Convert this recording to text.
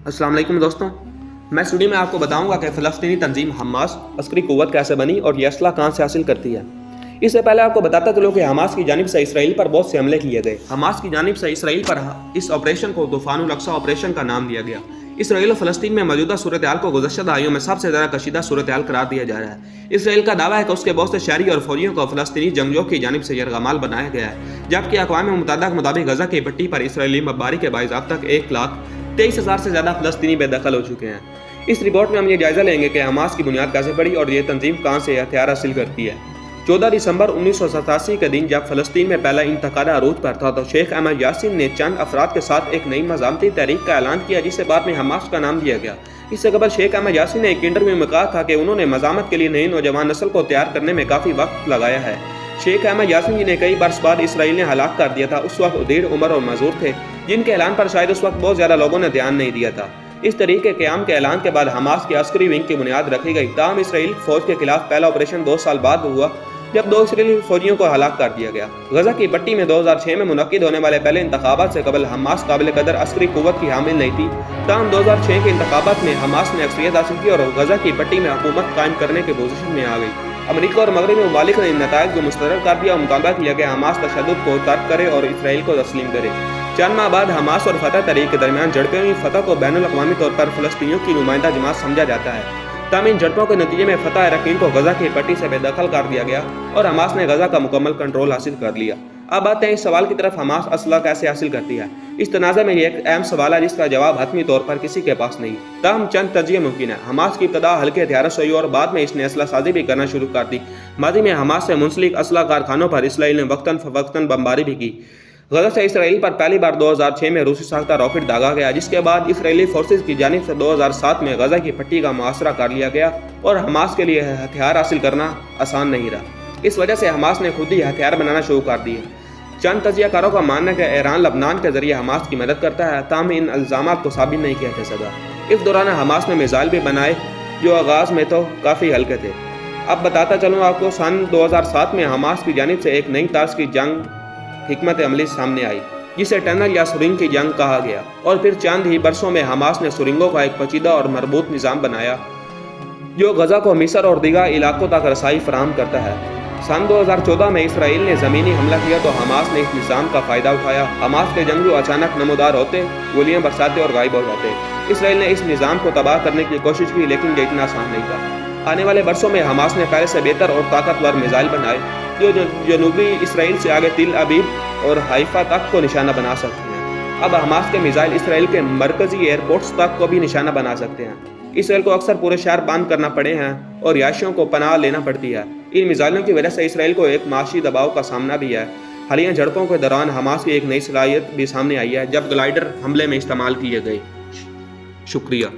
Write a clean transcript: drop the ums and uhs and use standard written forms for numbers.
अस्सलाम वालेकुम दोस्तों, मैं स्टूडियो में आपको बताऊंगा कि फ़लस्तीनी तंजीम हमास अस्करी क़ुव्वत कैसे बनी और ये असला कहाँ से हासिल करती है। इससे पहले आपको बताता चलो कि हमास की जानिब से इसराइल पर बहुत से हमले किए गए। हमास की जानिब से इसराइल पर इस ऑपरेशन को तूफ़ानुल अक्सा ऑपरेशन का नाम दिया गया। इसराइल और फ़लस्तीन में मौजूदा सूरत हाल को गुज़श्ता दहाइयों में सबसे ज़्यादा कशीदा सूरत हाल करार दिया जा रहा है। इसराइल का दावा है कि उसके बहुत से शहरी और फौजियों को फ़लस्तीनी जंगजों की जानिब से यरगमाल बनाया गया है, जबकि अक़वाम मुत्तहिदा के मुताबिक गज़ा की पट्टी पर इसराइली बमबारी के बायस अब तक 1,23,000 से ज़्यादा फ़लस्तीनी बेदखल हो चुके हैं। इस रिपोर्ट में हम ये जायज़ा लेंगे कि हमास की बुनियाद कैसे पड़ी और ये तंजीम कहाँ से हथियार हासिल करती है। 14 दिसंबर 1987 के दिन जब फ़लस्तीन में पहला इंतकादा अरूज पर था तो शेख अहमद यासीन ने चंद अफराद के साथ एक नई मज़ामती तहरीक का ऐलान किया, जिसे बाद में हमास का नाम दिया गया। इससे कबल शेख अहमद यासीन ने एक इंटरव्यू में कहा था कि उन्होंने मज़ामत के लिए नई नौजवान नस्ल को तैयार करने में काफ़ी वक्त लगाया है। शेख अहमद यासीन जी ने कई बरस बाद इसराइल ने हलाक कर दिया था। उस वक्त उदैर, उमर और मजूर थे, जिनके ऐलान पर शायद उस वक्त बहुत ज़्यादा लोगों ने ध्यान नहीं दिया था। इस तरीके के क़याम के ऐलान के बाद हमास की अस्करी विंग की बुनियाद रखी गई। ताहम इसराइल फौज के खिलाफ पहला ऑपरेशन 2 साल बाद हुआ, जब 2 इसराइली फौजियों को हलाक कर दिया गया। गजा की पट्टी में 2006 में मुनक्किद होने वाले पहले इंतखाबात से कबल हमास काबिल कदर अस्करी क़ुव्वत की हामिल नहीं थी। ताहम 2006 के इंतखाबात में हमास ने अक्सरियत हासिल की और गजा की पट्टी में हुकूमत कायम करने की पोजीशन में आ गई। अमेरिका और मगरबी ममालिक ने इन नताइज को मुस्तरद कर दिया और मुतालबा किया कि हमास तशद्दुद को तर्क करे और इसराइल को तस्लीम करे। चंद माह बाद हमास और फतह तहरीक के दरमियान झड़पें हुई। फतह को बैनुल अक़वामी तौर पर फ़लस्तीनियों की नुमाइंदा जमात समझा जाता है। तमाम इन झड़पों के नतीजे में फतह अरकान को गजा की पट्टी से बेदखल कर दिया गया और हमास ने गजा का मुकम्मल कंट्रोल हासिल कर लिया। अब आते हैं इस सवाल की तरफ, हमास असला कैसे हासिल करती है। इस तनाज़े में एक अहम सवाल है जिसका जवाब हतमी तौर पर किसी के पास नहीं। ताहम चंद तजिए मुमकिन है। हमास की इब्तदा हल्के हथियारों से हुई और बाद में इसने असला साजी भी करना शुरू कर दी। माजी में हमास से मुंसलिक असला कारखानों पर इसराइल ने वक्तन फ़वक्तन बमबारी भी की। गजा से इसराइल पर पहली बार 2006 में रूसी साख्ता रॉकेट दागा गया, जिसके बाद इसराइली फोर्सेज की जानिब से 2007 में गजा की पट्टी का मुआसरा कर लिया गया और हमास के लिए हथियार हासिल करना आसान नहीं रहा। इस वजह से हमास ने खुद ही हथियार बनाना शुरू कर दिए। चंद तजियाकारों का मानना है कि ईरान लबनान के जरिए हमास की मदद करता है, ताहम इन इल्ज़ामात को साबित नहीं किया जा सका। इस दौरान हमास ने मिसाइल भी बनाए जो आगाज़ में तो काफ़ी हल्के थे। अब बताता चलूँ आपको, सन 2007 में हमास की जानिब से एक नई तर्ज की जंग हिकमत अमली सामने आई, जिसे टनल या सुरिंग की जंग कहा गया। और फिर चंद ही बरसों में हमास ने सुरिंगों का एक पेचीदा और मरबूत निज़ाम बनाया जो गजा को मिस्र और दीगर इलाकों तक रसाई फराहम करता है। सन 2014 में इसराइल ने ज़मीनी हमला किया तो हमास ने इस निज़ाम का फ़ायदा उठाया। हमास के जंगजू अचानक नमूदार होते, गोलियां बरसाते और गायब हो जाते। इसराइल ने इस निज़ाम को तबाह करने की कोशिश की, लेकिन ये इतना आसान नहीं था। आने वाले बरसों में हमास ने पहले से बेहतर और ताकतवर मिसाइल बनाए जो जनूबी इसराइल से आगे तिल अबीब और हाइफा तक को निशाना बना सकते हैं। अब हमास के मिसाइल इसराइल के मरकजी एयरपोर्ट्स तक को भी निशाना बना सकते हैं। इसराइल को अक्सर पूरे शहर बंद करना पड़े हैं और रिहायशियों को पनाह लेना पड़ती है। इन मिसाइलों की वजह से इसराइल को एक माशी दबाव का सामना भी है। हालिया झड़पों के दौरान हमास की एक नई सलाहियत भी सामने आई है जब ग्लाइडर हमले में इस्तेमाल किए गए। शुक्रिया।